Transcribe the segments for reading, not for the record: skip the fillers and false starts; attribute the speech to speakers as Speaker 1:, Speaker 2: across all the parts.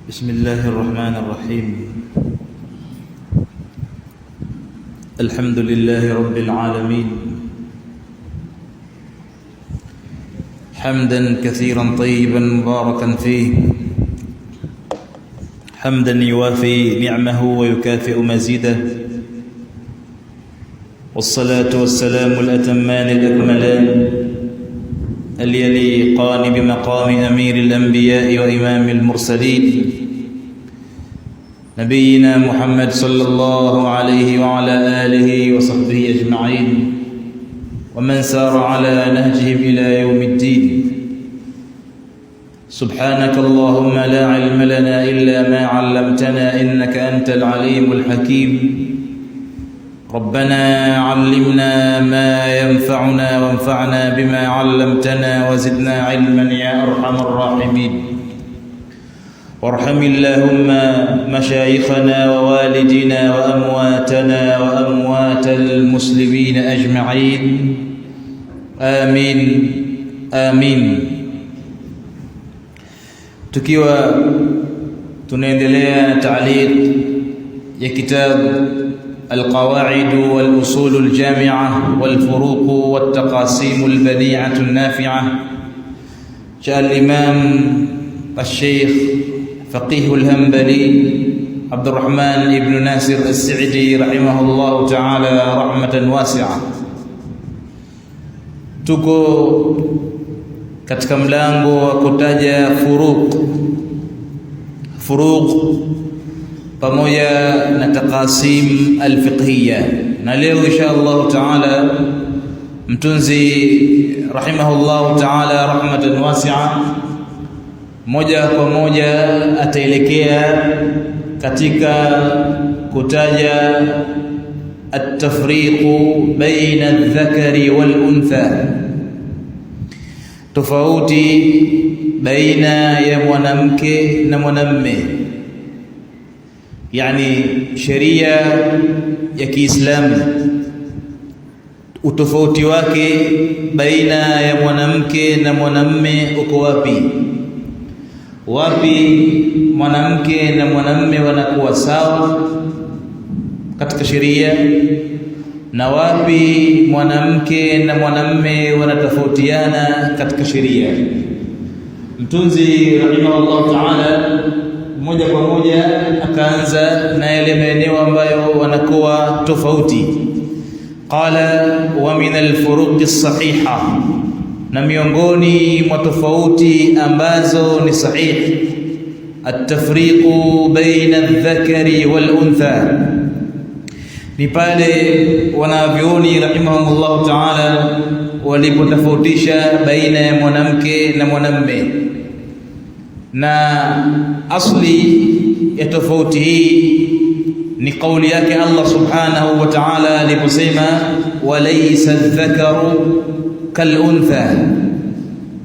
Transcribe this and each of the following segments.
Speaker 1: بسم الله الرحمن الرحيم. الحمد لله رب العالمين، حمدا كثيرا طيبا مباركا فيه، حمدا يوافي نعمه ويكافئ مزيده، والصلاة والسلام الأتمان الأكملان اليليقان بمقام أمير الأنبياء وإمام المرسلين نبينا محمد صلى الله عليه وعلى آله وصحبه أجمعين، ومن سار على نهجهم إلى يوم الدين. سبحانك اللهم لا علم لنا إلا ما علمتنا إنك أنت العليم الحكيم. ربنا علمنا ما ينفعنا وانفعنا بما علمتنا وزدنا علما يا أرحم الراحمين. وارحم اللهم مشايخنا ووالدنا وأمواتنا وأموات المسلمين أجمعين، آمين آمين. Tukiwa tunaendelea na ta'liq ya kitab القواعد والأصول الجامعة والفروق والتقاسيم البديعة النافعة، جاء الإمام الشيخ فقيه الهنبلي عبد الرحمن بن ناصر السعدي رحمه الله تعالى رحمة واسعة. Tuko katika mlango wa kutaja furuq pamoja na taqasim alfiqhiyya, na leo insha Allah taala mtunzi rahimahullah taala rahmatan wasi'a moja kwa moja ataelekea katika kutaja at-tafriqu baina adh-dhakari wal-untha, tofauti baina ya mwanamke na mwanamme. Yani sheria ya Kiislamu utofauti wake baina ya mwanamke na mwanamme uko wapi? Wapi mwanamke na mwanamme wanakuwa sawa katika sheria, na wapi mwanamke na mwanamme wanatofautiana katika sheria? Mtunzi rahimahullah taala moja kwa moja akaanza na yale maeneo ambayo wanakuwa tofauti. Qala wa min al-furuq as-sahiha, na miongoni mwa tofauti ambazo ni sahihi, at-tafriqu baina adh-dhakari wal-untha, ni pale wanavyoni rahimahumullah ta'ala walipotofautisha baina ya mwanamke na mwanamme. Na asli ya tofauti hii ni kauli yake Allah subhanahu wa ta'ala aliposema walaysa adh-dhakaru kal-untha,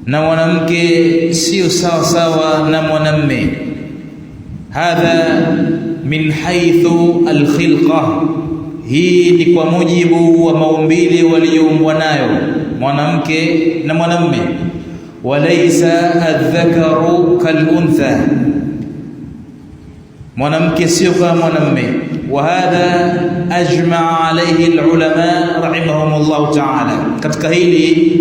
Speaker 1: na mwanamke sio sawa sawa na mwanamme. Hadha min haythu al-khilqa, hii ni kwa mujibu wa maumbile walioumbwa nayo mwanamke na mwanamme. Walaysa adh-dhakaru kal-untha, mwanamke sio kama mwanamme. Wa hadha ajma'a alayhi al-ulama rahimahumullah ta'ala, katika hili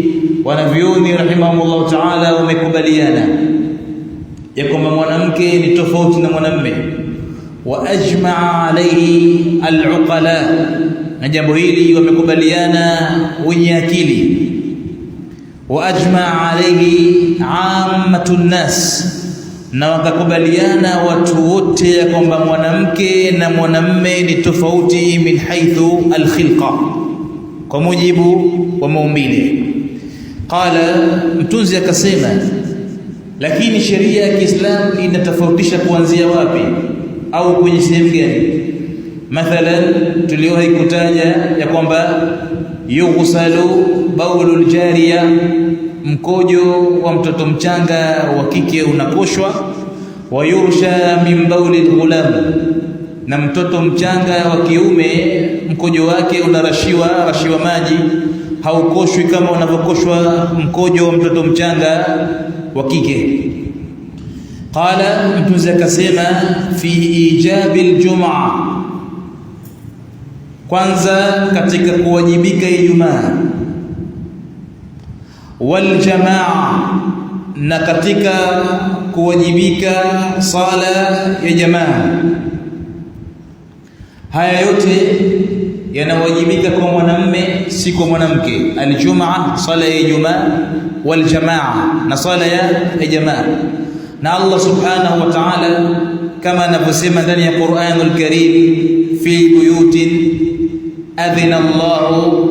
Speaker 1: wanavyuoni rahimahumullah ta'ala wamekubaliana ya kwamba mwanamke ni tofauti na mwanamme. Wa ajma'a alayhi al-uqala, na jambo hili wamekubaliana wenye akili. Wa ajma'a alayhi 'ammatun nas, na wakakubaliana watu wote ya kwamba mwanamke na mwanamme ni tofauti min haythu al-khilqa, kwa mujibu wa maumbile. Qala, mtunzi akasema, lakini sheria ya Kiislamu inatofautisha kuanzia wapi au kwenye sehemu gani? Mathalan, tuliwahi kutaja ya kwamba yughsalu baulul jariya, mkojo wa mtoto mchanga wa kike unakoshwa. Wa yursha min baulil ghulam, na mtoto mchanga wa kiume mkojo wake unarashiwa maji, haukoshwi kama unavyokoshwa mkojo wa mtoto mchanga wa kike. Qala, mtunzi akasema, fi ijabi aljum'a, kwanza katika kuwajibika Ijumaa, wal jamaa, na katika kuwajibika sala ya jamaa. Haya yote yanawajibika kwa mwanamume, si kwa mwanamke. Aljumaa, sala ya Ijumaa, wal jamaa, na sala ya jamaa. Na Allah subhanahu wa ta'ala kama anavyosema ndani ya Qur'anul Karim, fi buyutin adhina Allahu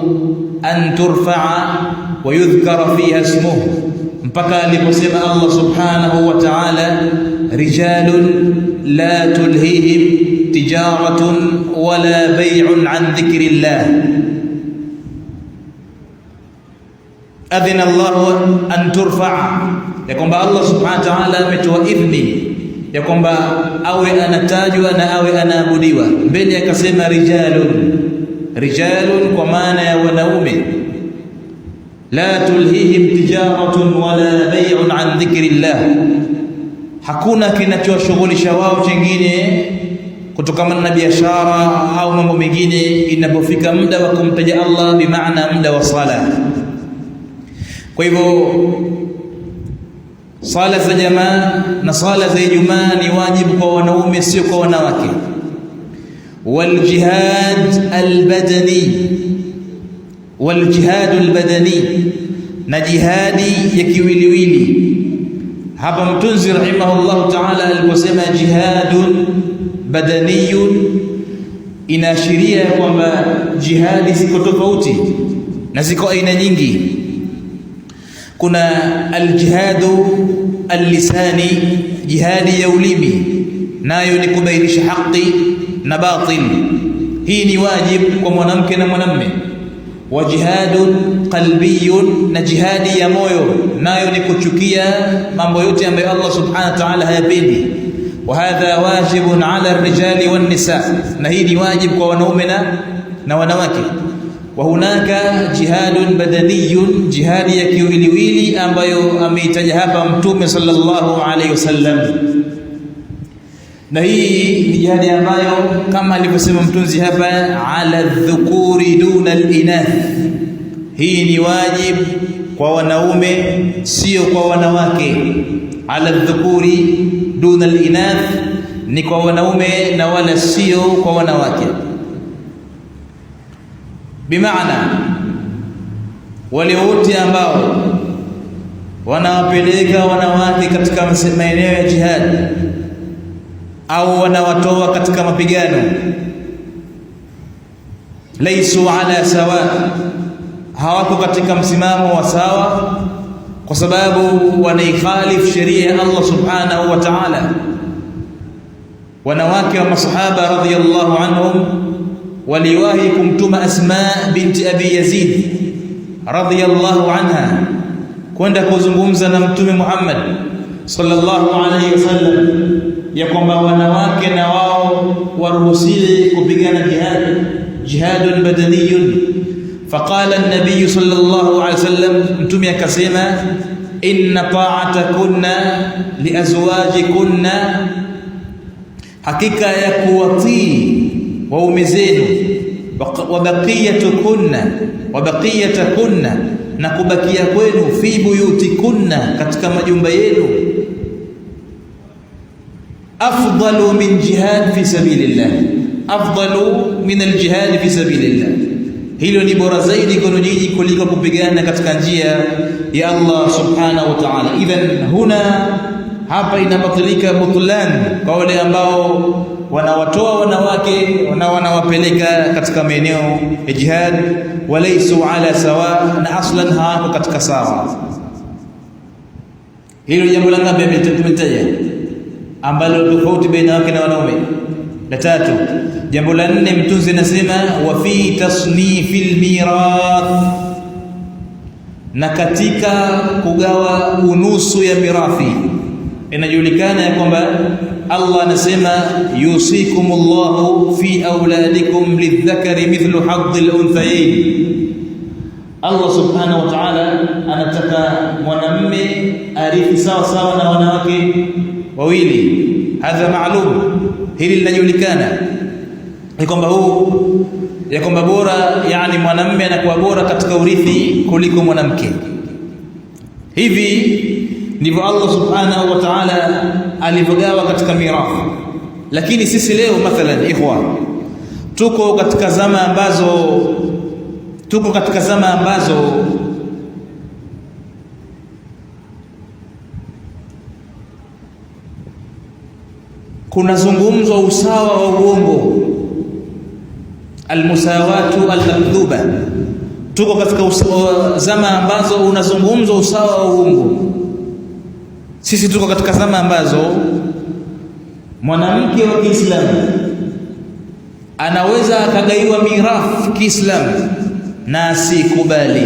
Speaker 1: an turfa'a wa yudhkara fiha ismuhu, mpaka aliposema Allah subhanahu wa ta'ala, rijalun la tulhihim tijaratun wala bay'un an dhikrillah. Adhina Allahu an turfa'a, ya kwamba Allah subhanahu wa ta'ala ametoa idhni ya kwamba awe anatajwa na awe anaabudiwa. Mbele akasema rijalun kwa maana ya wanaume, la tulhihim tijaratun wala bay'un an dhikrillah, hakuna kinachowashughulisha wao chengine kutokana na biashara au mambo mengine inapofika muda wa kumtaja Allah, bi maana muda wa sala. Kwa hivyo sala za jamaa na sala za Ijumaa ni wajibu kwa wanaume, sio kwa wanawake. Wal jihad albadani, na jihadi ya kiwiliwili. Hapa mtunzi rahimahullahu ta'ala aliposema jihadun badaniyun, inaashiria kwamba jihadi ziko tofauti na ziko aina nyingi. Kuna aljihadu allisani, jihadi ya ulimi, nayo ni kubainisha haki na batil. Hii ni wajibu kwa mwanamke na mwanamume. Wa jihadun qalbiyun, na jihadi ya moyo, nayo ni kuchukia mambo yote ambayo Allah subhanahu wa ta'ala hayapendi. Wa hadha wajibun ala ar-rijali wan nisa, na hii ni wajibu kwa wanaume na wanawake. Wa hunaka jihadun badaniyun, jihadi ya kiwiliwili ambayo ameitaja hapa Mtume sallallahu alayhi wasallam. Na hii ni jihadi ambayo kama alivyosema mtunzi hapa, ala dhukuri duna al-inath, hii ni wajib kwa wanaume, sio kwa wanawake. Ala dhukuri duna al-inath, ni kwa wanaume na wala sio kwa wanawake. Bimaana wale wote ambao wanawapeleka wanawake katika maeneo ya jihad au wanawatoa katika mapigano, laisu ala sawa, hawako katika msimamo wa sawa, kwa sababu wanaikhalif sheria ya Allah subhanahu wa ta'ala. Wanawake wa masahaba radhiyallahu anhum waliwahi kumtuma Asma binti Abi Yazid radhiyallahu anha kwenda kuzungumza na Mtume Muhammad sallallahu alayhi wasallam ya kwamba wanawake na wao waruhusiwe kupigana jihadun badaniyun. Faqala an-nabiy sallallahu alayhi wasallam, Mtume akasema, inna ta'atakunna liazwajikunna, hakika ya kuwatii waume zenu, wa baqiyatakunna, na kubakia kwenu, fi buyutikunna, katika majumba yenu, afdalu min jihad fi sabilillah, afdalu min aljihad fi sabilillah, hilo ni bora zaidi kwenu nyinyi kuliko kupigana katika njia ya Allah subhanahu wa ta'ala. Idhan huna, hapa inabatilika butlan kwa wale ambao wanawatoa wanawake na wanawapeleka katika maeneo ya jihad, walaysu ala sawa, na aslan hawako katika sawa. Hilo jambo la ngapi tumetaja ambalo tofauti baina wake na wanaume? La tatu. Jambo la nne, mtunzi anasema wa fi tasnifil mirath, na katika kugawa unusu ya mirathi. Inajulikana ya kwamba Allah anasema yusikumullahu fi auladikum lidhakari mithlu haddil unthayayn. Allah subhanahu wa ta'ala anataka mwanamume arithi sawa sawa na wanawake wawili. Hadha ma'lum, hili linajulikana ya kwamba bora, yani mwanamume anakuwa bora katika urithi kuliko mwanamke. Hivi ndivyo Allah subhanahu wa ta'ala alivyogawa katika mirathi. Lakini sisi leo mathalan ikhwa, tuko katika zama ambazo kunazungumzwa usawa wa uongo, almusawatu almakdhuba. Tuko katika zama ambazo unazungumzwa usawa wa uongo. Sisi tuko katika zama ambazo mwanamke wa Kiislamu anaweza akagaiwa mirathi Kiislamu na asikubali,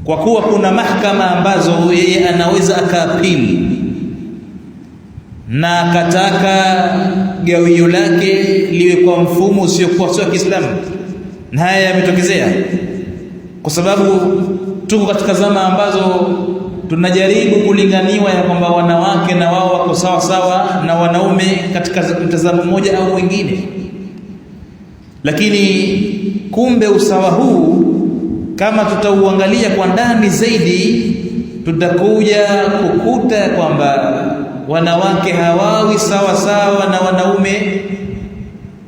Speaker 1: kwa kuwa kuna mahakama ambazo yeye anaweza akaapili na akataka gawio lake liwe kwa mfumo usiokuwa wa Kiislamu. Na haya yametokezea kwa sababu tuko katika zama ambazo tunajaribu kulinganiwa ya kwamba wanawake na wao wako sawa sawa na wanaume katika mtazamo mmoja au mwingine. Lakini kumbe usawa huu kama tutauangalia kwa ndani zaidi, tutakuja kukuta kwamba wanawake hawawi sawa sawa na wanaume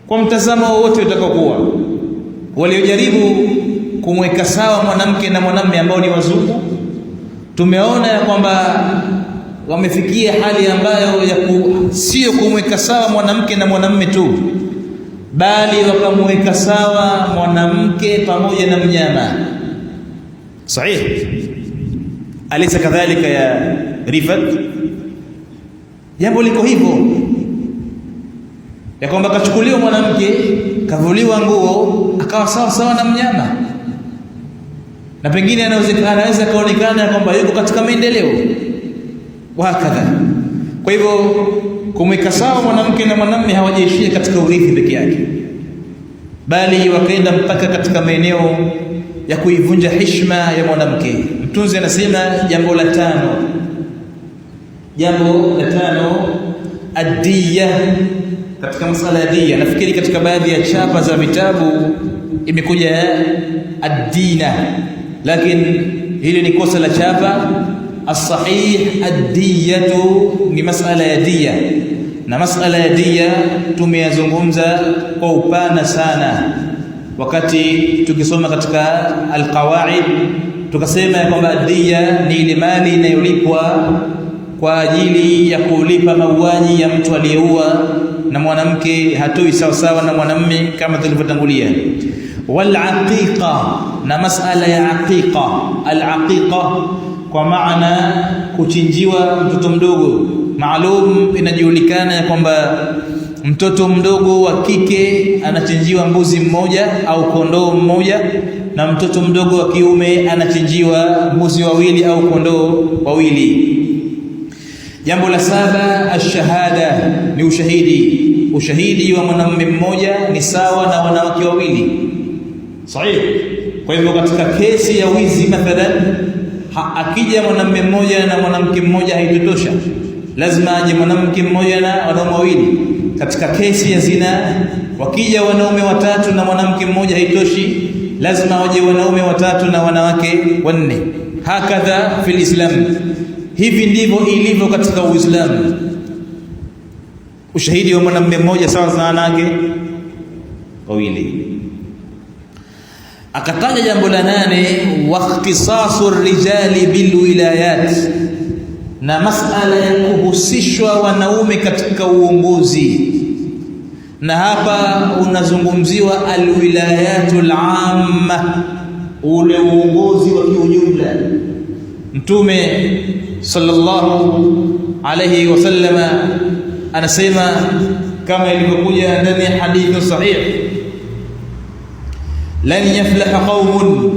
Speaker 1: kwa mtazamo wowote utakaokuwa. Waliojaribu kumweka sawa mwanamke na mwanamume ambao ni wazungu, tumeona ya kwamba wamefikia hali ambayo sio kumweka sawa mwanamke na mwanamume tu, bali wakamweka sawa mwanamke pamoja na mnyama. Sahihi? Alaysa kadhalika ya Rifat? Jambo liko hivyo ya kwamba kachukuliwa mwanamke, kavuliwa nguo, akawa sawa sawa na mnyama, na pengine anaweza kaonekana kwamba yuko katika maendeleo wakadha. Kwa hivyo kumweka sawa mwanamke na mwanamume hawajaishia katika urithi peke yake, bali wakaenda mpaka katika maeneo ya kuivunja heshima ya mwanamke. Mtunzi anasema jambo la tano ad-diya. Katika masala ya diya, nafikiri katika baadhi ya chapa za vitabu imekuja ad-dina, lakini hili ni kosa la chapa. As-sahih ad-diyatu ni masala ya diya, na masala ya diya tumeyazungumza kwa upana sana wakati tukisoma katika al-qawaid. Tukasema kwamba diya ni ile mali inayolipwa kwa ajili ya kulipa mauaji ya mtu aliyeua, na mwanamke hatoi sawa sawa na mwanamume kama tulivyotangulia. Wal aqiqa, na masala ya aqiqa. Al aqiqa kwa maana kuchinjiwa mtoto mdogo maalum. Inajulikana ya kwamba mtoto mdogo wa kike anachinjiwa mbuzi mmoja au kondoo mmoja, na mtoto mdogo wa kiume anachinjiwa mbuzi wawili au kondoo wawili. Jambo la 7, ash-shahada, ni ushahidi. Ushahidi wa mwanamume mmoja ni sawa na wanawake wawili. Sahihi? Kwa hivyo katika kesi ya wizi mathalan, akija mwanamume mmoja na mwanamke mmoja haitotosha, lazima aje mwanamke mmoja na wanaume wawili. Katika kesi ya zina, wakija wanaume watatu na mwanamke mmoja haitoshi, lazima waje wanaume watatu na wanawake wanne. Hakadha fil Islam. Hivi ndivyo ilivyo katika Uislamu. Ushahidi wa mwanamume mmoja sawa na wanawake wawili. Akataja jambo la 8, wa ikhtisasu rijali bil wilayat, na masala ya kuhusishwa wanaume katika uongozi. Na hapa unazungumziwa alwilayatul amma, ule uongozi wa kiujumla. Mtume sallallahu alayhi wasallama anasema kama ilivyokuja ndani ya hadithi sahih, lan yaflaha qaumun,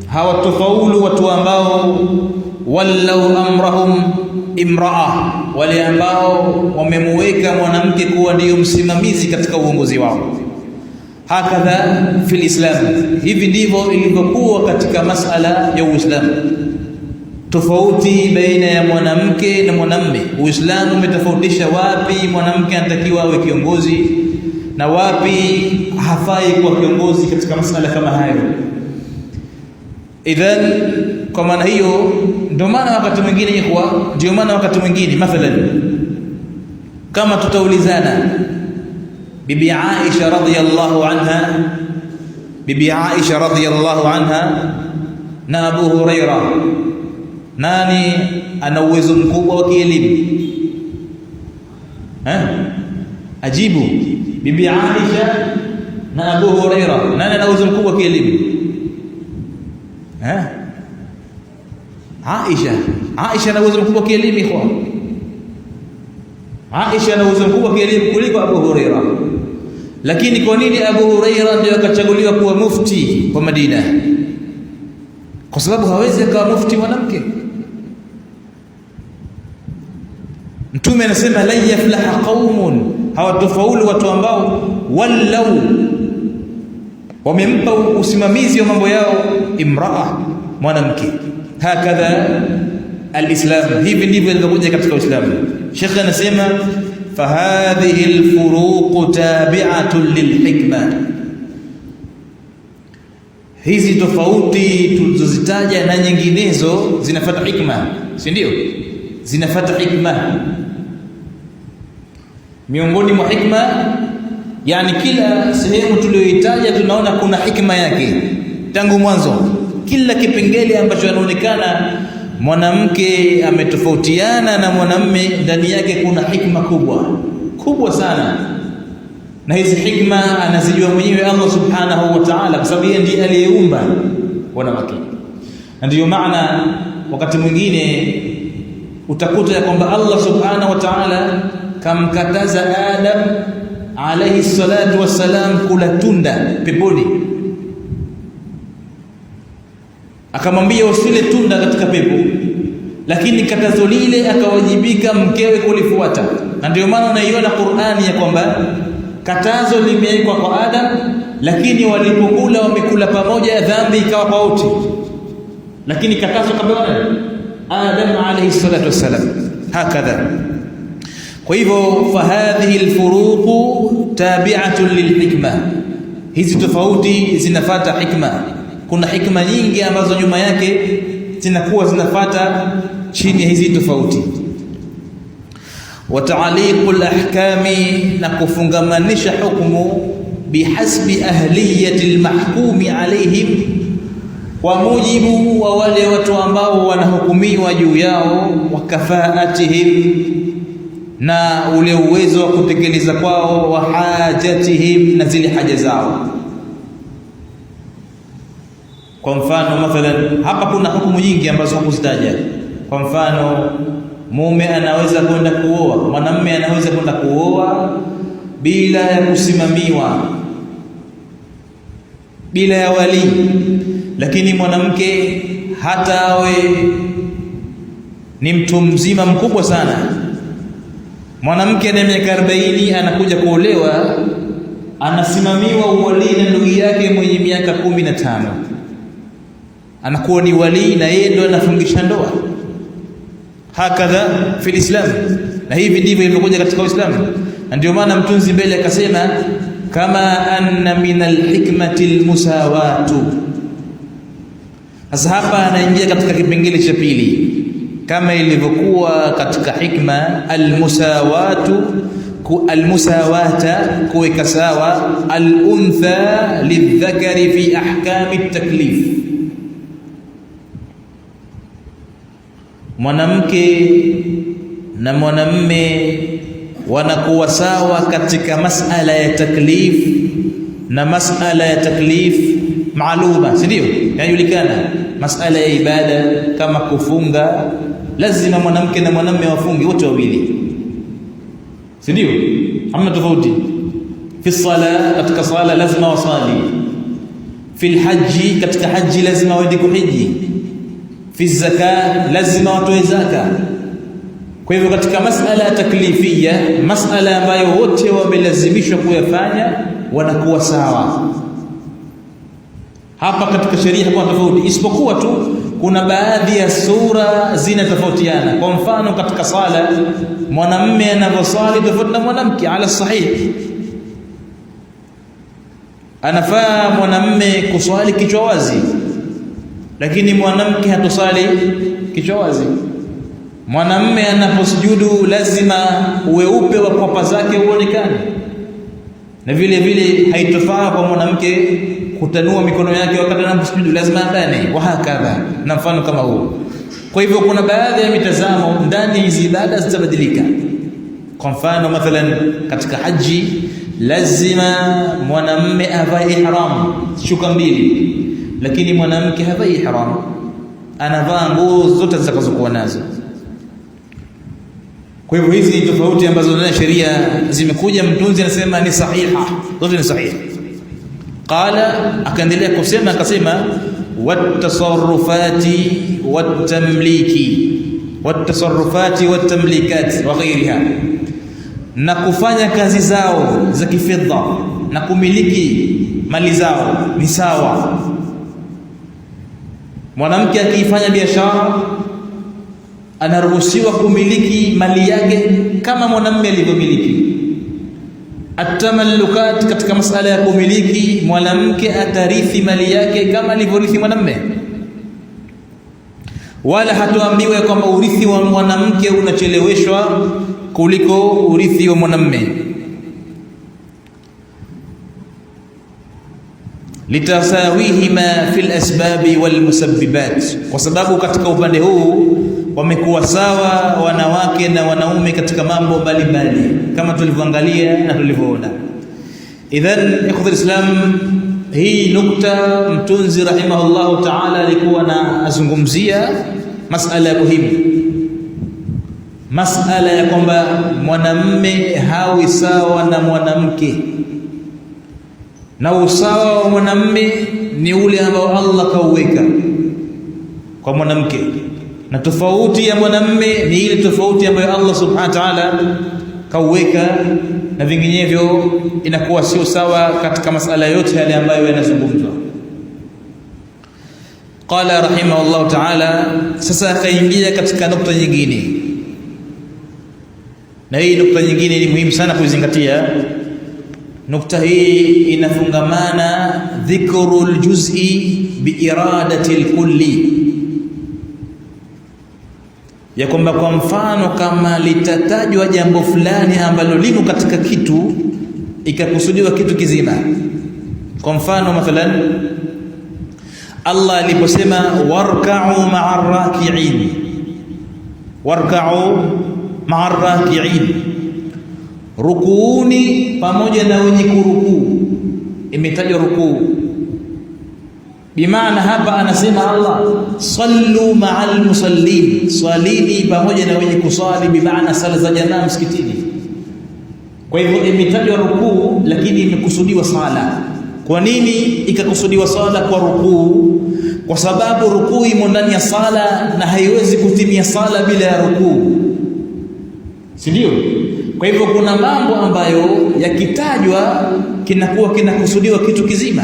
Speaker 1: hawatofaulu watu ambao wallau amrahum imraa, wale ambao wamemuweka mwanamke kuwa ndiyo msimamizi katika uongozi wao. Hakadha fil Islam, hivi ndivyo ilivyokuwa katika masala ya Uislamu. tofauti baina ya mwanamke na mwanamme. Uislamu umetofautisha wapi mwanamke anatakiwa awe kiongozi na wapi hafai kuwa kiongozi katika masuala kama hayo. Idhan, kwa maana hiyo ndio maana wakati mwingine mathalan kama tutaulizana bibi Aisha radhiyallahu anha na Abu Huraira, nani ana uwezo mkubwa wa kielimu? Ajibu. Bibi Aisha na Abu Huraira, nani ana uwezo mkubwa wa kielimu? Aisha ana uwezo mkubwa wa kielimu ikhwan. Aisha ana uwezo mkubwa wa kielimu kuliko Abu Huraira. Lakini kwa nini Abu Huraira ndio akachaguliwa kuwa mufti wa Madina? Kwa sababu hawezi akawa mufti mwanamke. Mtume anasema la yaflaha qaumun, hawatofaulu watu ambao wallau wamempa usimamizi wa mambo yao imraa, mwanamke. Hakadha alislam, hivi ndivyo ilivyokuja katika Uislamu. Sheikh anasema fahadhihi alfuruq tabi'atun lilhikma, hizi tofauti tulizozitaja na nyinginezo zinafuata hikma, si ndio? Zinafuata hikma. Miongoni mwa hikma, yani kila sehemu tuliyoitaja tunaona kuna hikma yake tangu mwanzo. Kila kipengele ambacho anaonekana mwanamke ametofautiana na mwanamme, ndani yake kuna hikma kubwa sana, na hizi hikma anazijua mwenyewe Allah subhanahu wa ta'ala, kwa sababu yeye ndiye aliyeumba wanawake. Na ndiyo maana wakati mwingine utakuta ya kwamba Allah subhanahu wa ta'ala kamkataza Adam alayhi salatu wassalam kula tunda peponi, akamwambia usile tunda katika pepo, lakini katazo lile akawajibika mkewe kulifuata. Na ndio maana unaiona Qur'ani ya kwamba katazo limewekwa kwa Adam, lakini walipokula wamekula pamoja, dhambi ikawa kwa wote, lakini katazo kabla Adam alayhi salatu wassalam. Hakadha. Kwa hivyo fahadhihi alfuruq tabi'atun lilhikma, hizi tofauti zinafuata hikma. Kuna hikma nyingi ambazo nyuma yake zinakuwa zinafuata chini ya hizi tofauti. Wa ta'liqul ahkami, na kufungamanisha hukumu bihasbi ahliyati almahkumi alayhim, kwa mujibu wa wale watu ambao wanahukumiwa juu yao, wa kafaatihim, na ule uwezo wa kutekeleza kwao, wa hajatihim, na zile haja zao. Kwa mfano mathalan hapa kuna hukumu nyingi ambazo hakuzitaja. Kwa mfano mume anaweza kwenda kuoa, mwanamume anaweza kwenda kuoa bila ya kusimamiwa, bila ya wali. Lakini mwanamke hata awe ni mtu mzima mkubwa sana, mwanamke ana miaka 40 anakuja kuolewa, anasimamiwa uwali na ndugu yake mwenye miaka 15, anakuwa ni wali na yeye ndo anafungisha ndoa. Hakadha fi Islam, na hivi ndivyo ilivyokuja katika Uislamu. Na ndio maana mtunzi mbele akasema kama anna min alhikmati almusawatu. Sasa hapa anaingia katika kipengele cha pili, kama ilivyokuwa katika hikma almusawata, kuweka sawa aluntha lidhakari fi ahkami taklif. Mwanamke na mwanamme wanakuwa sawa katika masala ya taklif, na masala ya taklif maaluma, si ndio? Yajulikana masala ya ibada kama kufunga, lazima mwanamke na mwanamme wafunge wote wawili, si ndio? Hamna tofauti. Fi sala, katika sala lazima wasali. Fi haji, katika haji lazima waende kuhiji. Fi zaka, lazima watoe zaka. Kwa hivyo katika masala taklifia, masala ambayo wote wamelazimishwa kuyafanya, wanakuwa sawa. Hapa katika sheria hakuna tofauti, isipokuwa tu kuna baadhi ya sura zinatofautiana. Kwa mfano katika sala, mwanamume anavyosali tofauti na mwanamke ala sahih. Anafaa mwanamume kuswali kichwa wazi, lakini mwanamke hatosali kichwa wazi. Mwanamume anaposujudu lazima uweupe wa kwapa zake uonekane, na vile vile haitofaa kwa mwanamke kutanua mikono yake wakati anaposujudu, lazima abane, wa hakadha, na mfano kama huo. Kwa hivyo kuna baadhi ya mitazamo ndani hizi ibada zitabadilika. Kwa mfano mathalan katika haji lazima mwanamume avae ihram, shuka mbili, lakini mwanamke havai ihram, anavaa nguo zote zitakazokuwa nazo. Kwa hivyo hizi ni tofauti ambazo ndani ya sheria zimekuja. Mtunzi anasema ni sahiha, zote ni sahiha. Qala, akaendelea kusema akasema watasarrufati watamliki, watasarrufati watamlikat wa ghairiha, na kufanya kazi zao za kifedha na kumiliki mali zao ni sawa. Mwanamke akifanya biashara anaruhusiwa kumiliki mali yake kama mwanamume alivyomiliki. Atamallukat, katika masala ya kumiliki, mwanamke atarithi mali yake kama alivyorithi mwanamume, wala hatuambiwe kwamba urithi wa mwanamke unacheleweshwa kuliko urithi wa mwanamume. Litasawihima fil asbabi wal musabbibat, kwa sababu katika upande huu wamekuwa sawa wanawake na wanaume katika mambo mbalimbali kama tulivyoangalia na tulivyoona. Idhan ikhwa al-Islam, hii nukta mtunzi rahimahullahu ta'ala alikuwa na azungumzia masala muhimu, masala ya kwamba mwanamume hawi sawa na mwanamke, na usawa wa mwanamume ni ule ambao Allah kauweka kwa mwanamke, na tofauti ya mwanamume ni ile tofauti ambayo Allah subhanahu wa ta'ala kauweka, na vinginevyo inakuwa sio sawa katika masala yote yale ambayo yanazungumzwa. Qala rahimahullah ta'ala, sasa akaingia katika nukta nyingine, na hii nukta nyingine ni muhimu sana kuzingatia. Nukta hii inafungamana dhikrul juz'i biiradati alkulli, ya kwamba kwa mfano kama litatajwa jambo fulani ambalo limo katika kitu ikakusudiwa kitu kizima. Kwa mfano mathalan Allah aliposema warka'u ma'ar raki'in, warka'u ma'ar raki'in, rukuuni pamoja na wenye kurukuu, imetajwa rukuu. Bimaana hapa anasema Allah sallu ma'al musallin, swalini pamoja na wenye kusali, bimaana sala za jamaa msikitini. Kwa hivyo imetajwa rukuu lakini imekusudiwa sala. Kwa nini ikakusudiwa sala kwa rukuu? Kwa sababu rukuu imo ndani ya sala na haiwezi kutimia sala bila ya rukuu, si ndio? Kwa hivyo kuna mambo ambayo yakitajwa kinakuwa kinakusudiwa kitu kizima.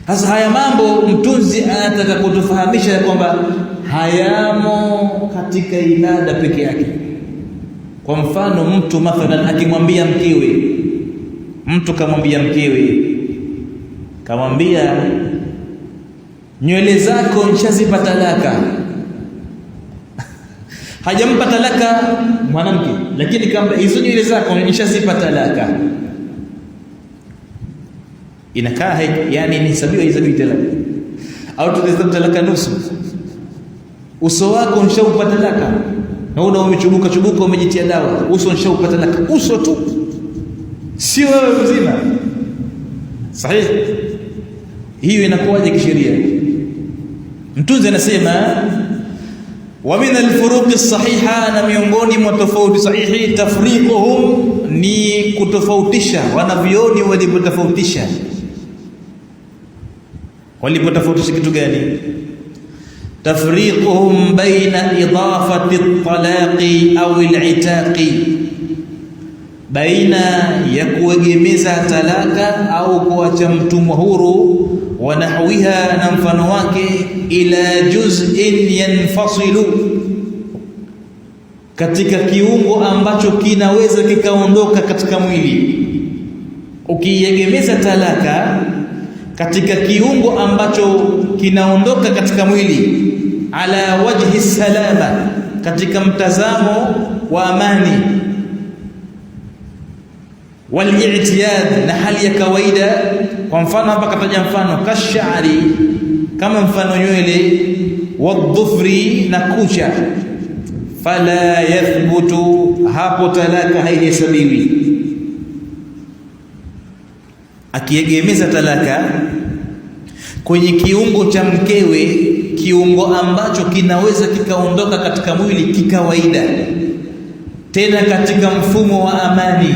Speaker 1: Sasa haya mambo mtunzi anataka kutufahamisha ya kwamba hayamo katika ibada peke yake. Kwa mfano mtu mathalan akimwambia mkewe, mtu kamwambia mkewe, kamwambia nywele zako nishazipa talaka. Hajampa talaka mwanamke, lakini kama hizo nywele zako nishazipa talaka, inakaa yani ni sabiwa hizo talaka, au tutasema talaka nusu. Uso wako nishaupa talaka, na una umechubuka chubuka, umejitia dawa, uso nishaupa talaka, uso tu, sio wewe mzima. Sahihi? Hiyo inakuwaje kisheria? Mtunzi anasema wa min al-furuq as-sahiha, na miongoni mwa tofauti sahihi, tafriquhum, ni kutofautisha. Wanavioni walipotofautisha, walipotofautisha kitu gani? Tafriquhum baina idafati at-talaqi au al-itaqi, baina ya kuegemeza talaka au kuacha mtumwa huru, wa nahwiha, na mfano wake, ila juz'in yanfasilu, katika kiungo ambacho kinaweza kikaondoka katika mwili. Ukiegemeza talaka katika kiungo ambacho kinaondoka katika mwili, ala wajhi salama, katika mtazamo wa amani, wal-i'tiyad, na hali ya kawaida. Kwa mfano hapa kataja mfano kashari, kama mfano nywele, wadhufri, na kucha. Fala yathbutu, hapo talaka haihesabiwi. Akiegemeza talaka kwenye kiungo cha mkewe, kiungo ambacho kinaweza kikaondoka katika mwili kikawaida, tena katika mfumo wa amani.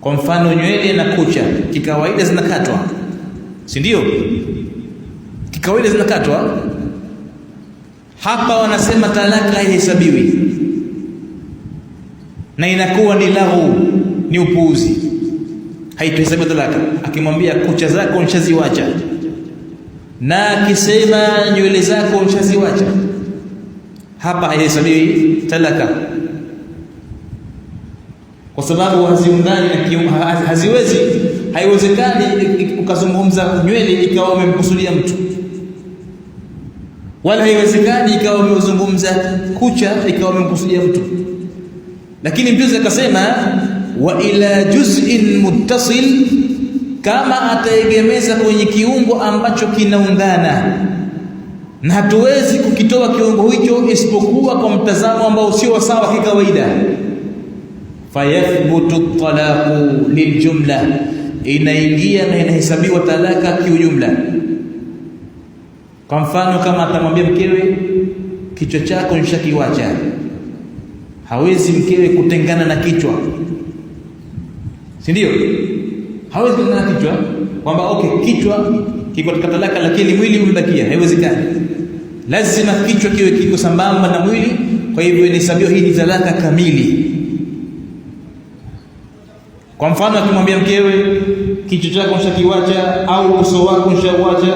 Speaker 1: Kwa mfano nywele na kucha kikawaida zinakatwa, si ndio? Kikawaida zinakatwa. Hapa wanasema talaka haihesabiwi na inakuwa ni lahu, ni upuuzi, haitohesabiwi talaka. Akimwambia kucha zako nishaziwacha, na akisema nywele zako nishaziwacha, hapa haihesabiwi talaka, kwa sababu haziungani na kiungo, haiwezekani ukazungumza nywele ikawa umemkusudia mtu, wala haiwezekani ikawa umezungumza kucha ikawa umemkusudia mtu. Lakini mjuzi akasema wa ila juz'in muttasil, kama ataegemeza kwenye kiungo ambacho kinaungana, na hatuwezi kukitoa kiungo hicho isipokuwa kwa mtazamo ambao sio sawa kikawaida, fayathbutu talaqu liljumla, inaingia na inahesabiwa talaka kiujumla. Kwa mfano kama atamwambia mkewe kichwa chako nishakiwacha, hawezi mkewe kutengana na kichwa, si ndio? Hawezi kutengana na kichwa kwamba okay, kichwa kiko katika talaka lakini mwili umebakia, haiwezekani. Lazima kichwa kiwe kiko sambamba na mwili, kwa hivyo inahesabiwa hii ni talaka kamili. Kwa mfano akimwambia mkewe kichwa chako nishakiwacha, au uso wako nishauacha,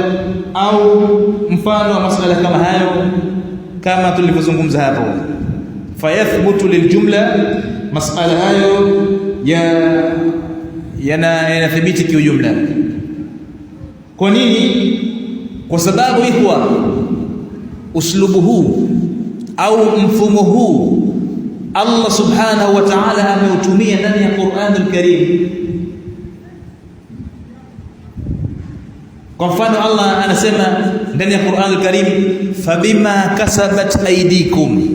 Speaker 1: au mfano wa masuala kama hayo, kama tulivyozungumza hapo, fayathbutu liljumla, masuala hayo yanathibiti kiujumla. Kwa nini? Kwa sababu ikwa uslubu huu au mfumo huu Allah subhanahu wa ta'ala ameutumia ndani ya Qur'anul Karim. Kwa mfano Allah anasema ndani ya Qur'anul Karim, fabima kasabat aydikum,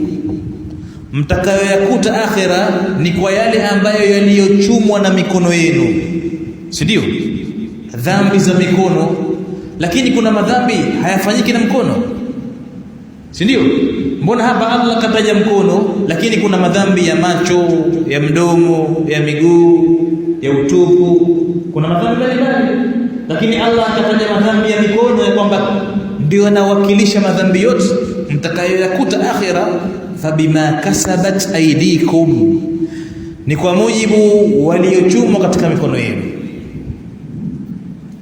Speaker 1: mtakayoyakuta akhira ni kwa yale ambayo yaliyochumwa na mikono yenu, si ndio? Dhambi za mikono, lakini kuna madhambi hayafanyiki na mkono, si ndio? Mbona hapa Allah kataja mkono, lakini kuna madhambi ya macho, ya mdomo, ya miguu, ya utupu, kuna madhambi mbalimbali, lakini Allah akataja madhambi ya mikono ya kwamba ndio anawakilisha madhambi yote mtakayoyakuta akhira. Fabima kasabat aydikum, ni kwa mujibu waliochumwa katika mikono yenu,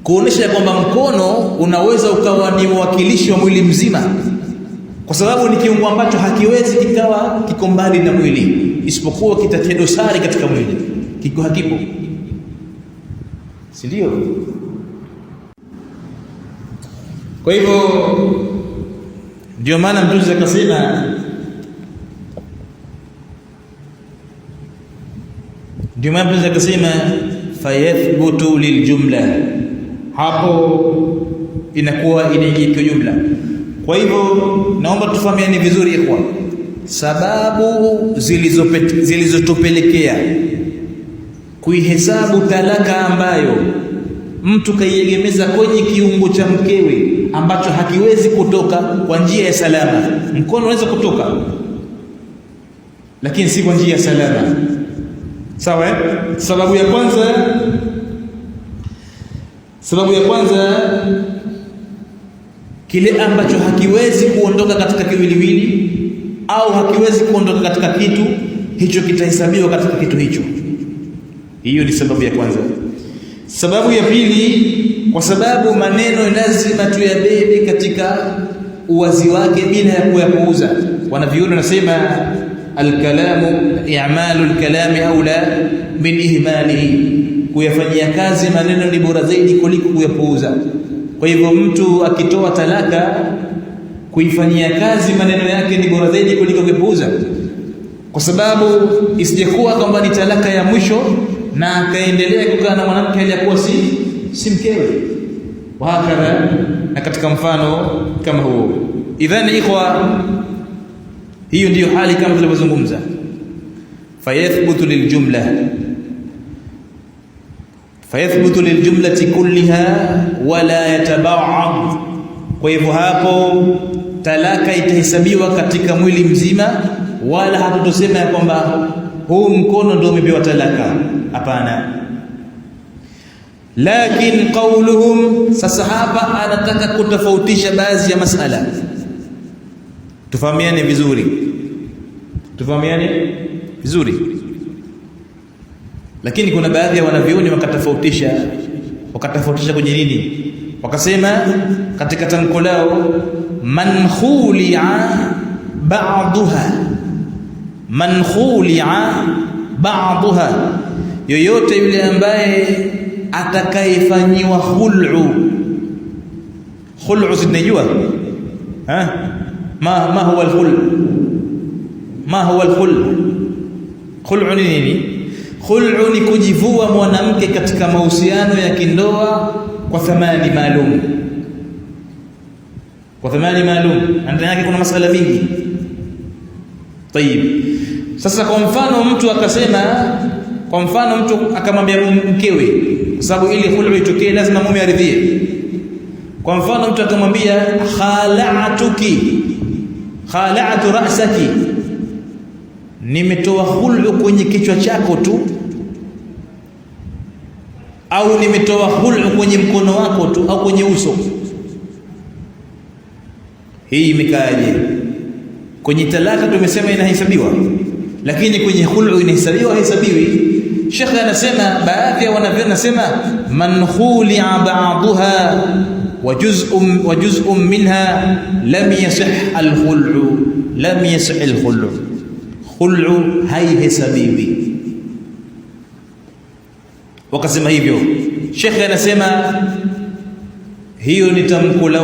Speaker 1: kuonesha kwamba mkono unaweza ukawa ni mwakilishi wa mwili mzima, kwa sababu ni kiungo ambacho hakiwezi kikawa kiko mbali na mwili, isipokuwa kitatia dosari katika mwili, kiko hakipo, si ndio? Kwa hivyo ndio maana mtume akasema, ndio maana mtume akasema fayathbutu liljumla, hapo inakuwa inaingia kwa jumla. Kwa hivyo naomba tufahamiane vizuri ikhwan, sababu zilizotupelekea kuihesabu talaka ambayo mtu kaiegemeza kwenye kiungo cha mkewe ambacho hakiwezi kutoka kwa njia ya salama. Mkono unaweza kutoka lakini si kwa njia ya salama, sawa? Sababu ya kwanza kile ambacho hakiwezi kuondoka katika kiwiliwili au hakiwezi kuondoka katika kitu hicho kitahesabiwa katika kitu hicho. Hiyo ni sababu ya kwanza. Sababu ya pili, kwa sababu maneno lazima tuyabebe katika uwazi wake bila ya kuyapuuza. Wanavyuoni wanasema alkalamu i'malu alkalami aula min ihmalihi, kuyafanyia kazi maneno ni bora zaidi kuliko kuyapuuza. Kwa hivyo mtu akitoa talaka, kuifanyia kazi maneno yake ni bora zaidi kuliko kuyapuuza, kwa sababu isijekuwa kwamba ni talaka ya mwisho na akaendelea kukaa na mwanamke aliyakuwa si mkewe, wahakadha, na katika mfano kama huo. Idhan ikhwa, hiyo ndiyo hali kama tulivyozungumza. Fayathbutu liljumlati kulliha wala yataba'ad. Kwa hivyo hapo talaka itahesabiwa katika mwili mzima, wala hatutosema ya kwamba huu mkono ndio umepewa talaka. Hapana. Lakin qawluhum, sasa hapa anataka kutofautisha baadhi ya masala. Tufahamiane vizuri. Lakini kuna baadhi ya wanavyuoni wakatofautisha kwenye nini? Wakasema katika tamko lao, man khuli'a ba'daha, yoyote yule ambaye atakayefanyiwa khul'u zinajua ma huwa al-khul'? Khul'u ni nini? Khul'u ni kujivua mwanamke katika mahusiano ya kindoa kwa thamani maalum. Ndani yake kuna masala mingi. Tayib, sasa kwa mfano mtu akamwambia mkewe, kwa sababu ili khul'u itokee lazima mume aridhie. Kwa mfano mtu akamwambia khala'tu ra'saki, nimetoa khul'u kwenye kichwa chako tu, au nimetoa khul'u kwenye mkono wako tu, au kwenye uso. Hii imekaaje? Kwenye talaka tumesema inahesabiwa, lakini kwenye khul'u inahesabiwa haihesabiwi? Sheikh anasema, baadhi ya wanavyuoni wanasema man khuli'a ba'daha wa juz'un minha lam yasih al-khul'u, khul'u haihesabiwi. Wakasema hivyo. Sheikh anasema hiyo ni tamko la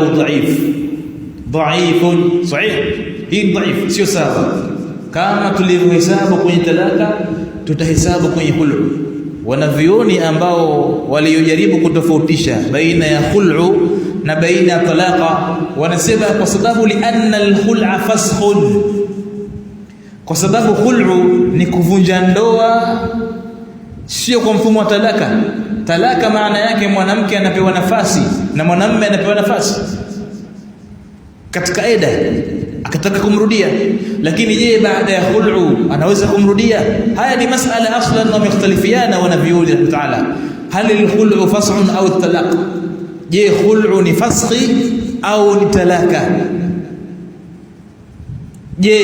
Speaker 1: dhaifun sahih. Hii dhaif, sio sawa. Kama tulivyohesabu kwenye talaka tutahesabu kwenye khul'u. Wanavyuoni ambao waliojaribu kutofautisha baina ya khul'u na baina ya talaka wanasema kwa sababu lianna al-khul'a faskhun, kwa sababu khul'u ni kuvunja ndoa, sio kwa mfumo wa talaka. Talaka maana yake mwanamke anapewa nafasi na mwanamume anapewa nafasi katika eda, akataka kumrudia. Lakini je, baada ya khul'u anaweza kumrudia? Haya ni masala aslan na mختلفiana wanavyuoni ta'ala. Hal al-khul'u fas'un au talaq? Je, khul'u ni fasakhi au ni talaka? Je,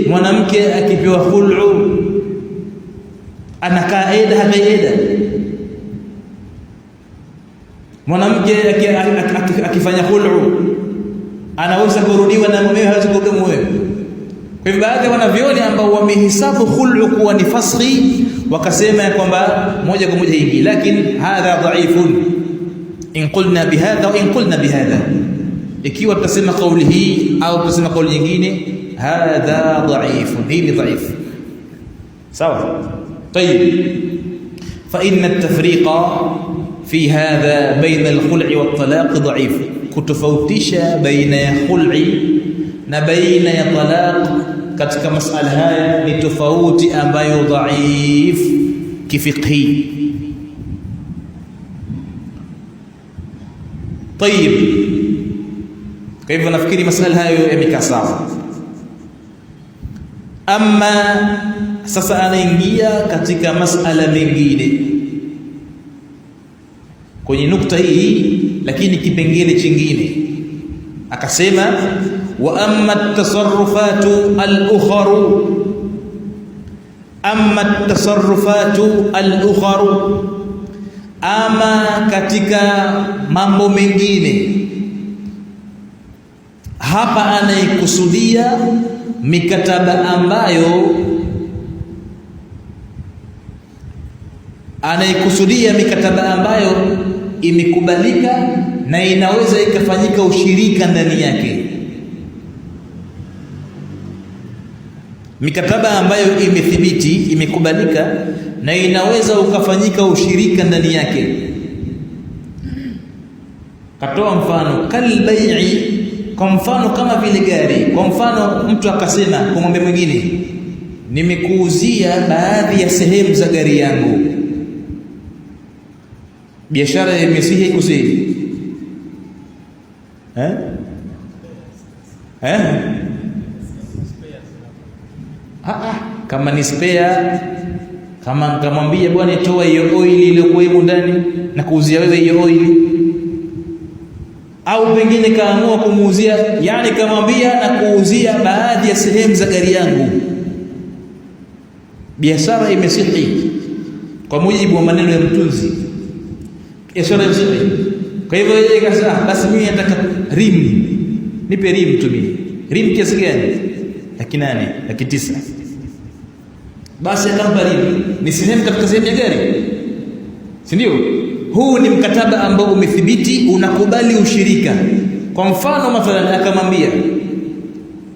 Speaker 1: mwanamke akipewa khul'u anakaa eda hataida? Mwanamke akifanya khul'u anaweza kurudiwa na mumewe, hawezi kurudia mumewe? Kwa hivyo baadhi wanavyuoni ambao wamehesabu khul'u kuwa ni fasakhi wakasema kwamba moja kwa moja hii, lakini hadha dhaifun in qulna bihadha wa in qulna bihadha. Ikiwa tutasema kauli hii au tutasema kauli nyingine, hadha dhaifun, hii ni dhaif. Sawa? طيب، فإن التفريق في هذا بين الخلع والطلاق ضعيف. kutofautisha baina ya khul'i na baina ya talaq katika masala haya ni tofauti ambayo dhaif kifiqhi. طيب، kwa hivyo nafikiri masala hayo yamekaa sawa. Ama sasa anaingia katika masala mengine kwenye nukta hii, lakini kipengele chingine akasema, wa amma at-tasarrufatu al-ukhra ama katika mambo mengine. Hapa anaikusudia mikataba ambayo imekubalika na inaweza ikafanyika ushirika ndani yake. Mikataba ambayo imethibiti, imekubalika na inaweza ukafanyika ushirika ndani yake. Katoa mfano kalbai'i, kwa mfano kama vile gari. Kwa mfano mtu akasema kwa ng'ombe mwingine, nimekuuzia baadhi ya sehemu za gari yangu. Biashara ya misihi ikusi kama ni spare, kama nikamwambia bwana toa hiyo oili iliyokuwemo ndani na kuuzia wewe hiyo oili, au pengine kaamua kumuuzia, yani kamwambia na kuuzia baadhi ya sehemu za gari yangu, biashara imesihi kwa mujibu wa maneno ya mtunzi, biashara imesihi. Kwa hivyo yeye akasema basi mimi nataka rim, nipe rim tu mimi. Rim kiasi gani? 800,000, 900,000. Basi akampa rim, ni sehemu katika sehemu ya gari, si ndio? Huu ni mkataba ambao umethibiti, unakubali ushirika. Kwa mfano mathalan akamwambia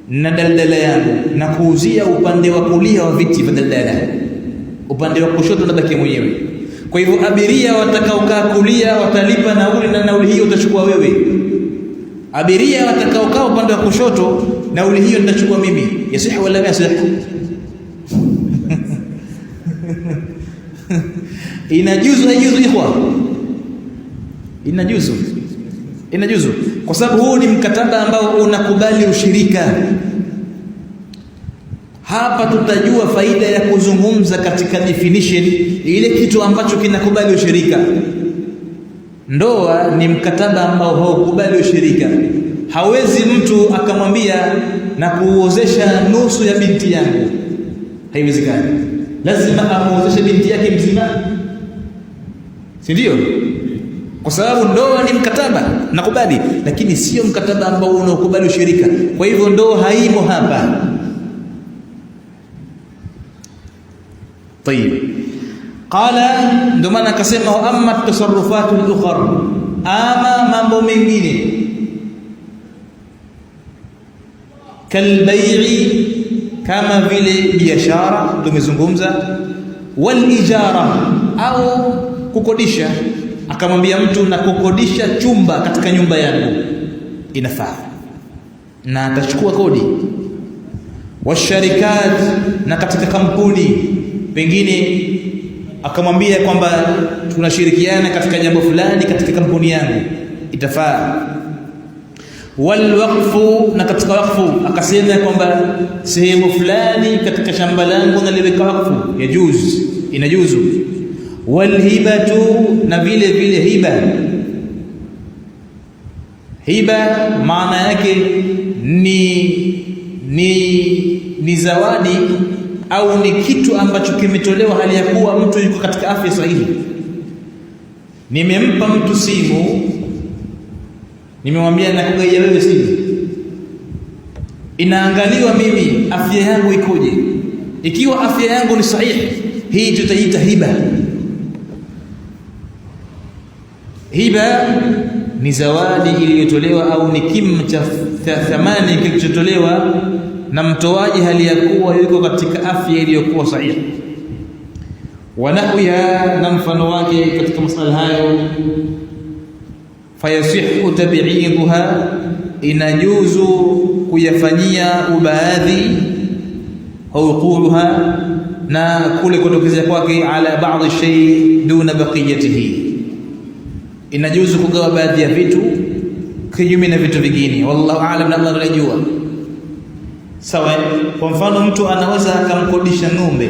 Speaker 1: na daldala yangu na kuuzia upande wa kulia wa viti vya daldala, upande wa kushoto nabaki mwenyewe. Kwa hivyo abiria watakaokaa kulia watalipa nauli, na nauli hiyo utachukua wewe. Abiria watakaokaa upande wa kushoto, nauli hiyo nitachukua mimi. Yasihi wala la yasihi? Inajuzu haijuzu ikhwa? Inajuzu kwa sababu huu ni mkataba ambao unakubali ushirika. Hapa tutajua faida ya kuzungumza katika definition ile kitu ambacho kinakubali ushirika. Ndoa ni mkataba ambao haukubali ushirika. Hawezi mtu akamwambia na kuozesha nusu ya binti yangu, haiwezekani. Lazima amuozeshe binti yake mzima, si ndio? Kwa sababu ndoa ni mkataba nakubali, lakini sio mkataba ambao unaokubali ushirika. Kwa hivyo ndoa haimo hapa. Tayeb, qala, ndio maana akasema wa amma tasarrufatu al-ukhra, ama mambo mengine kalbai'i, kama vile biashara tumezungumza, wal ijara, au kukodisha. Akamwambia mtu na kukodisha chumba katika nyumba yangu, inafaa na atachukua kodi. Washarikat, na katika kampuni pengine akamwambia kwamba tunashirikiana katika jambo fulani katika kampuni yangu, itafaa. Wal waqfu, na katika waqfu akasema kwamba sehemu fulani katika shamba langu naliweka waqfu, yajuz, inajuzu. Wal hibatu, na vile vile hiba maana yake ni zawadi au ni kitu ambacho kimetolewa hali ya kuwa mtu yuko katika afya sahihi. Nimempa mtu simu, nimemwambia nakugaia wewe simu, inaangaliwa mimi afya yangu ikoje. Ikiwa afya yangu ni sahihi, hii tutaita hiba. Hiba ni zawadi iliyotolewa au ni kima cha thamani kilichotolewa na mtoaji hali ya kuwa yuko katika afya iliyokuwa sahihi. Wanahwiha, na mfano wake katika masala hayo. Fayasihu tabi'idha, inajuzu kuyafanyia ubaadhi au quluha, na kule kutokezea kwake ala baadhi shay duna baqiyatihi, inajuzu kugawa baadhi ya vitu kinyume na vitu vingine. Wallahu aalam, na Allah anajua. Sawa. Kwa mfano mtu anaweza akamkodisha ng'ombe,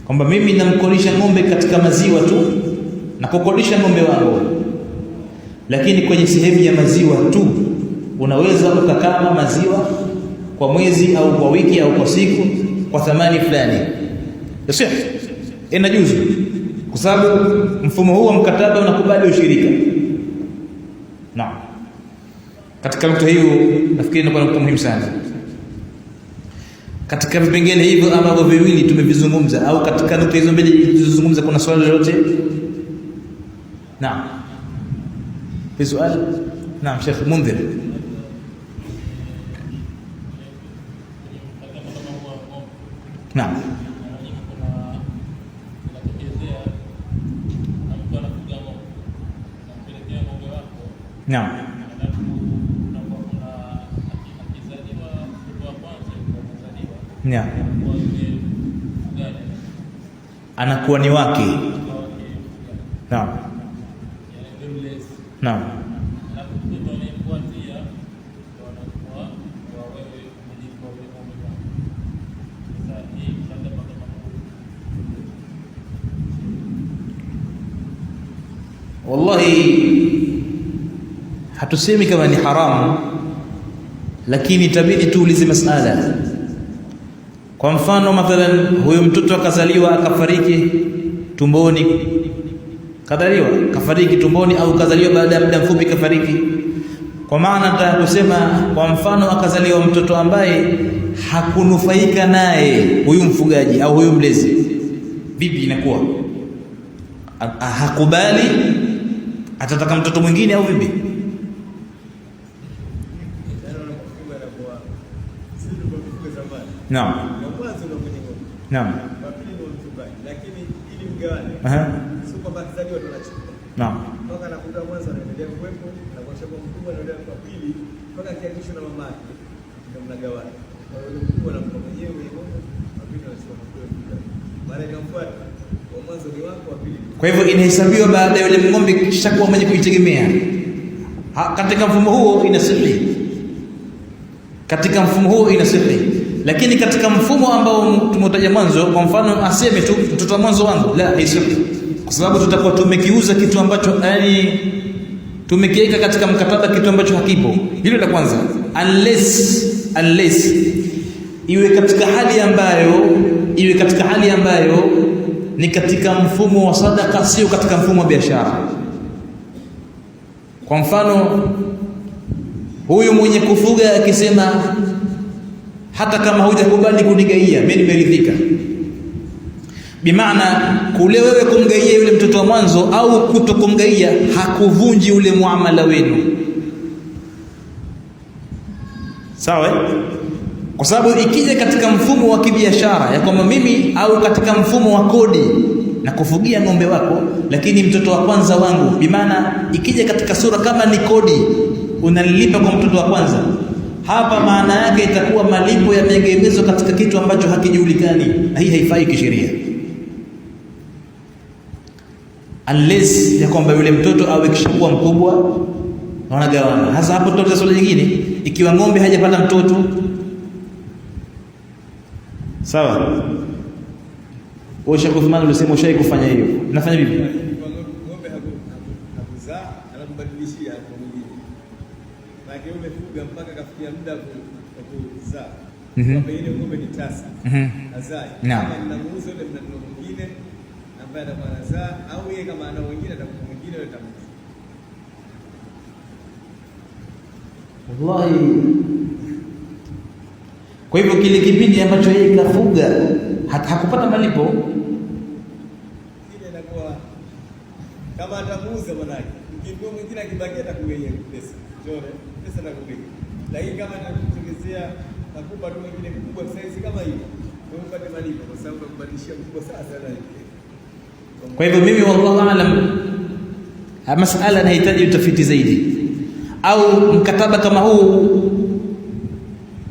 Speaker 1: kwamba mimi namkodisha ng'ombe katika maziwa tu, na kukodisha ng'ombe wangu, lakini kwenye sehemu ya maziwa tu. Unaweza ukakama maziwa kwa mwezi au kwa wiki au kwa siku kwa thamani fulani, sio inajuzu. kwa sababu mfumo huu wa mkataba unakubali ushirika. Naam, katika nukta hiyo nafikiri ni nukta muhimu sana. Katika vipengele hivyo ambavyo viwili tumevizungumza, au katika nukta hizo mbili tulizozungumza, kuna swali lolote? Naam, في سؤال؟ نعم شيخ منذر. نعم نعم نعم anakuwa ni wake. Naam. Naam. Wallahi hatusemi kama ni haramu, lakini itabidi tuulize masala. Kwa mfano mathalan, huyo mtoto akazaliwa akafariki tumboni, kafariki tumboni, au kazaliwa baada ya muda mfupi kafariki. Kwa maana nataka kusema, kwa mfano akazaliwa mtoto ambaye hakunufaika naye huyu mfugaji au huyu mlezi, vipi inakuwa? Hakubali, atataka mtoto mwingine au vipi? Naam. Naam. Naam.
Speaker 2: Mpaka anakuta mwanzo anaendelea kuwepo na kwa sababu mkubwa anaendelea kwa pili mpaka kiakishwa na mamake ndio mnagawana. Kwa hiyo mkubwa na mkubwa mwenyewe ng'ombe wa pili anachukua mkubwa. Baada ya kufuata wa mwanzo ni wako wa pili.
Speaker 1: Kwa hivyo inahesabiwa baada ya yule ng'ombe kisha kuwa mwenye kujitegemea. Katika mfumo huo inasihi. Katika mfumo huo inasihi. Lakini katika mfumo ambao tumetaja mwanzo, kwa mfano aseme tu mtoto wa mwanzo wangu, la haisihi. Kwa sababu tutakuwa tumekiuza kitu ambacho, yani tumekiweka katika mkataba kitu ambacho hakipo. Hilo la kwanza. Unless iwe katika hali ambayo ni katika mfumo wa sadaka, sio katika mfumo wa biashara. Kwa mfano huyu mwenye kufuga akisema, hata kama hujakubali kunigaia mimi nimeridhika, bimaana kule wewe kumgaia yule mtoto wa mwanzo au kutokumgaia hakuvunji ule muamala wenu, sawa? Kwa sababu ikija katika mfumo wa kibiashara ya kwamba mimi, au katika mfumo wa kodi na kufugia ng'ombe wako, lakini mtoto wa kwanza wangu, bimaana ikija katika sura kama ni kodi unalilipa kwa mtoto wa kwanza, hapa maana yake itakuwa malipo yameegemezwa katika kitu ambacho hakijulikani, na hii haifai kisheria. Unless ya kwamba yule mtoto awe kishakuwa mkubwa na wanagawana. Hasa hapo tutaanza swali jingine, ikiwa ng'ombe hajapata mtoto, sawa? Wewe Sheikh Uthman ulisema ushawahi kufanya hiyo, nafanya vipi?
Speaker 2: Ng'ombe hakuzaa anambadilishia kwa mwingine. Maana yule umefuga mpaka kafikia muda wa kuzaa. Kwa hiyo ile ng'ombe ni tasa. Azai. Kama mnamuuza yule mnanunua mwingine ambaye atakuwa anazaa, au yeye kama ana wengine atakuwa mwingine yule atamuuza.
Speaker 1: Wallahi. Kwa hivyo kile kipindi ambacho yeye kafuga hakupata malipo,
Speaker 2: ile inakuwa kama atamuuza manake. Mkimbio mwingine akibaki atakugeia pesa. Jore, pesa atakugeia. Lakini kama atakutegezea nakupa tu mwingine mkubwa size kama hiyo, wewe upate malipo kwa sababu kubadilishia mkubwa sasa na hiyo.
Speaker 1: Kwa hivyo mimi wallahu aalam, masala inahitaji utafiti zaidi, au mkataba kama huu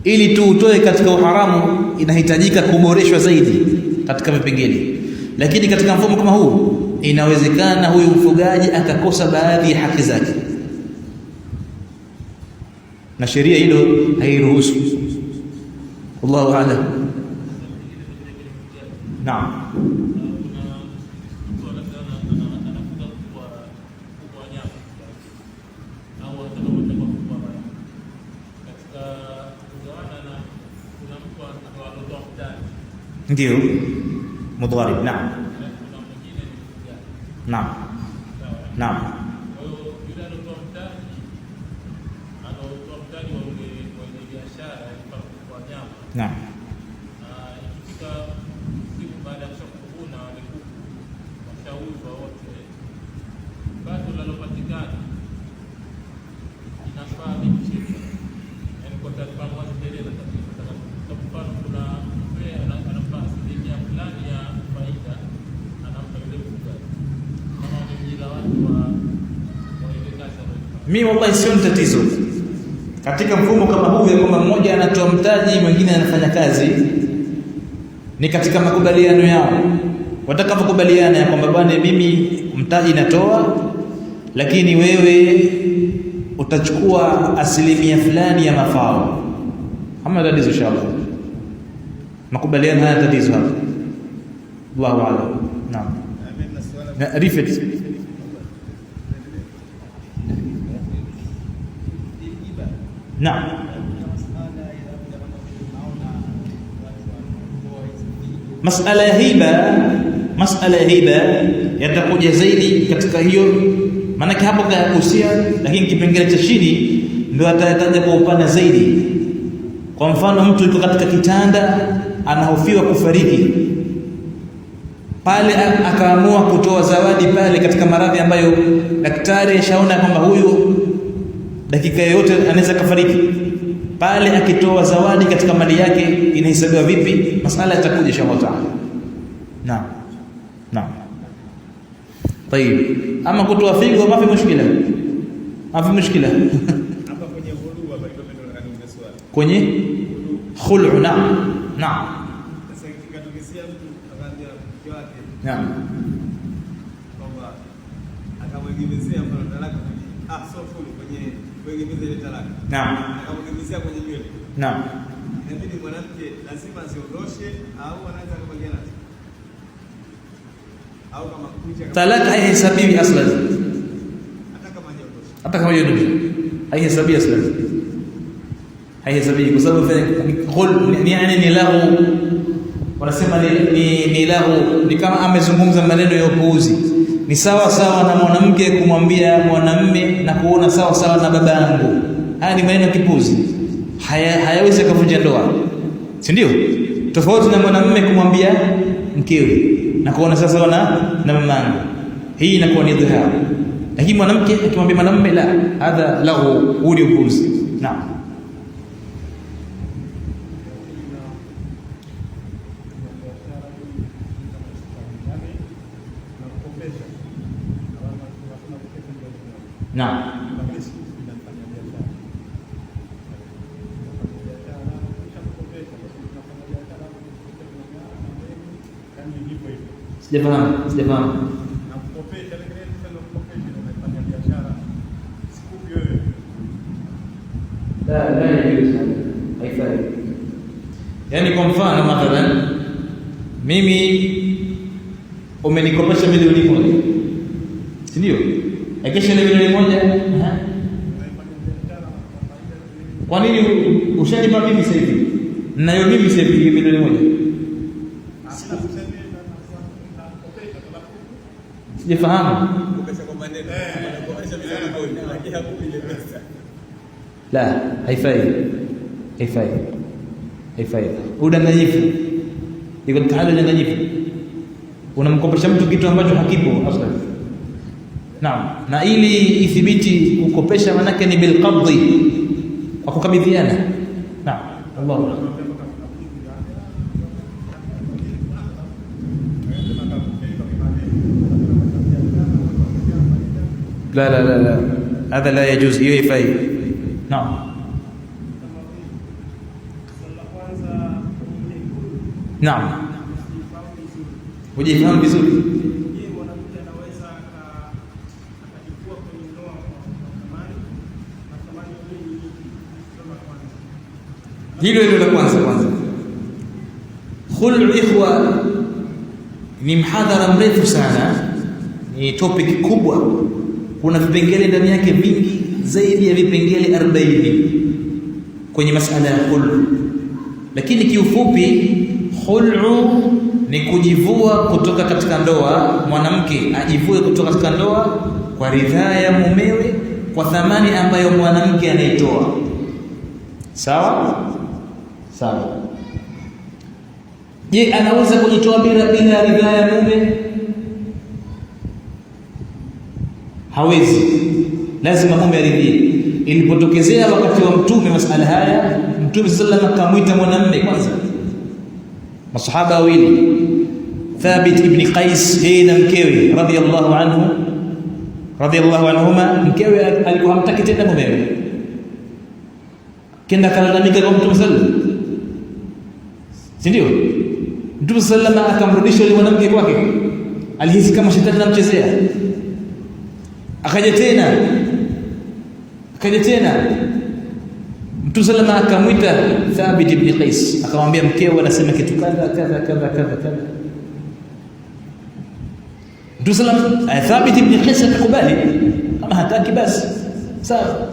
Speaker 1: ili tu utoe katika uharamu inahitajika kuboreshwa zaidi katika vipengele. Lakini katika mfumo kama huu inawezekana huyu mfugaji akakosa baadhi ya haki zake, na sheria hilo hairuhusu. Wallahu a'lam. Naam. Ndio mudharib. Naam. Naam. Naam. Naam. Mimi wallahi sio tatizo katika mfumo kama huu ya kwamba mmoja anatoa mtaji mwingine anafanya kazi, ni katika makubaliano yao watakapokubaliana ya kwamba bwana, mimi mtaji natoa, lakini wewe utachukua asilimia fulani ya mafao. Hamna tatizo inshallah, makubaliano haya tatizo hapa. Allahu a'lam. Naam. Rifet. Naam. Masala ya hiba yatakuja zaidi katika hiyo, maana hapo kahusia, lakini kipengele cha chini ndio atataja kwa upana zaidi. Kwa mfano, mtu yuko katika kitanda anahofiwa kufariki pale, akaamua kutoa zawadi pale katika maradhi ambayo daktari ashaona kwamba huyu dakika yoyote anaweza kufariki pale, akitoa zawadi katika mali yake inahesabiwa vipi? Masala yatakuja inshallah taala. Naam. Naam. Tayeb, ama kutoa figo mafi mushkila, mafi mushkila
Speaker 2: hapa kwenye khulu hapa ndio ndio swali
Speaker 1: kwenye khulu. Naam. Naam.
Speaker 2: Sasa ikatokea mtu akaambia mke wake,
Speaker 1: naam,
Speaker 2: kwamba akamwegemezea mfano talaka sio khulu kwenye kuegemeza ile talaka,
Speaker 1: naam,
Speaker 2: akamwegemezea kwenye nywele,
Speaker 1: naam,
Speaker 2: inabidi mwanamke lazima ziondoshe au anaweza kubaliana au kama kuja
Speaker 1: talaka haihesabiwi aslan, hata kama hajaondosha haihesabiwi aslan, haihesabiwi kwa sababu ni lahu, wanasema ni lahu, ni kama amezungumza maneno ya upuuzi. Ni sawa sawa na mwanamke kumwambia mwanamume na kuona sawa sawa na baba yangu. Haya ni maneno ya kipuzi, hayawezi kuvunja ndoa, si ndio? Tofauti na mwanamume kumwambia mkewe na kuona sawa sawa na mama yangu, hii inakuwa ni dhihar. Lakini mwanamke akimwambia mwanamume, la, hadha lahu, huu ni upuuzi. Naam. Naam. Sijafahamu. Haifai. Yaani kwa mfano mathalan, mimi umenikopesha milioni 1, si ndio? Akisha ile milioni 1, kwa nini ushanipa mimi sasa hivi? Nayo mimi sasa hivi milioni 1. Sijafahamu. La, haifai. Udanganyifu. Iko tahali udanganyifu. Unamkopesha mtu kitu ambacho hakipo aslan. Naam, na ili ithibiti kukopesha manake ni bil qabdi, kwa kukabidhiana. Naam, Allahu akbar. لا هذا لا يجوز، hiyo haifai. Naam. Naam. Ujifahamu vizuri. Hilo la kwanza. Khul'u ikhwa ni mhadhara mrefu sana, ni topic kubwa, kuna vipengele ndani yake vingi zaidi ya vipengele 40 kwenye masala ya khul'u. Lakini kiufupi, khul'u ni kujivua kutoka katika ndoa. Mwanamke ajivue kutoka katika ndoa kwa ridhaa ya mumewe, kwa thamani ambayo mwanamke anaitoa. Sawa sawa. Je, anaweza kujitoa bila ridhaa ya mume? Hawezi, lazima mume aridhie. Ilipotokezea wakati wa Mtume masala haya, Mtume sallallahu alayhi wasallam akamwita mwanamume kwanza, masahaba wawili, Thabit ibn Qais yeye na mkewe radhiyallahu anhuma. Mkewe alikuwa hamtaki tena mumewe, kenda kalalamika kwa Mtume sallallahu alayhi wasallam, si ndio? Mtume sallallahu alayhi wasallam akamrudisha yule mwanamke kwake, alihisi kama shetani anamchezea. Akaja tena Mtume sallallahu alayhi wasallam akamwita Thabit ibn Qais, akamwambia mkeo anasema kitu kadha kadha kadha kadha. Mtume sallallahu Thabit ibn Qais akakubali, kama hataki basi sawa.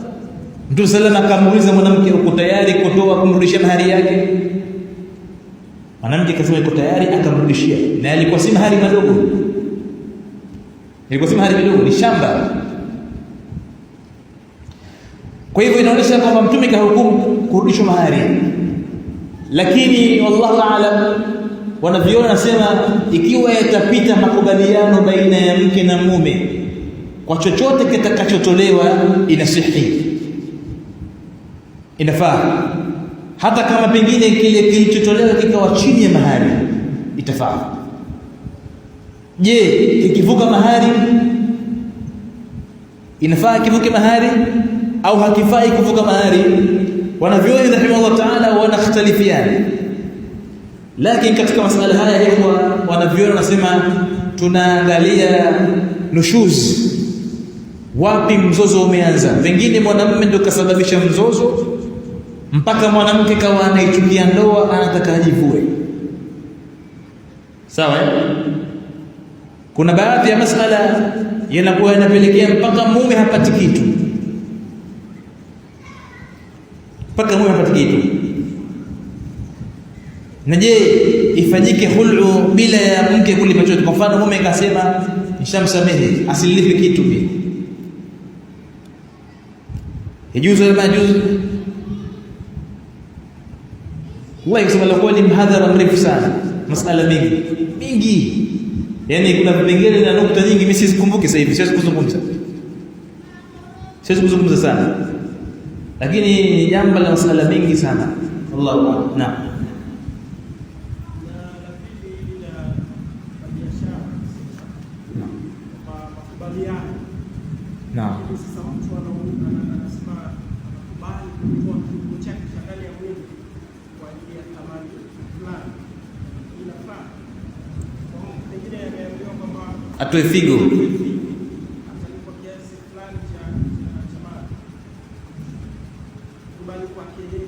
Speaker 1: Mtume sallallahu alayhi wasallam akamuuliza mwanamke, uko tayari kutoa kumrudishia mahari yake? Mwanamke akasema yuko tayari, akamrudishia. Na alikuwa si mahari madogo, ni shamba. Kwa hivyo inaonyesha kwamba Mtume kahukumu kurudishwa mahari, lakini wallahu aalam, wanaviona nasema ikiwa yatapita makubaliano baina ya mke na mume, kwa chochote kitakachotolewa inasihi, inafaa. Hata kama pengine kile kilichotolewa kikawa chini ya mahari, itafaa. Je, ikivuka mahari inafaa kivuke mahari au hakifai kuvuka mahari? Wanavyuoni rahimahullah ta'ala wanakhtalifiana, lakini katika masala haya wanavyuoni wanasema tunaangalia nushuz, wapi mzozo umeanza. Pengine mwanamume ndio kasababisha mzozo mpaka mwanamke kawa anaichukia ndoa, anataka ajivue. Sawa. Kuna baadhi ya masala yanakuwa yanapelekea mpaka mume hapati kitu, Na je, ifanyike khul'u bila ya mke kulipa chochote? Kwa mfano mume akasema nishamsamehe, asilipe kitu pia, yajuzu wala majuzu? Wallahi kusema la kweli, mhadhara mrefu sana, masala mingi, yani kuna vipengele na nukta nyingi, mimi sizikumbuki sasa hivi, siwezi kuzungumza sana, lakini ni jambo la masala mengi sana. Allahu akbar. Naam.
Speaker 3: Sasa mtu anasema anakubali kutoa kiungo chake cha ndani ya mwili kwa ajili ya thamani fulani, inafaa. Pengine yameambiwa kwamba
Speaker 1: atoe figo
Speaker 3: atalipwa kiasi fulani cha mali, kubali kwake yeye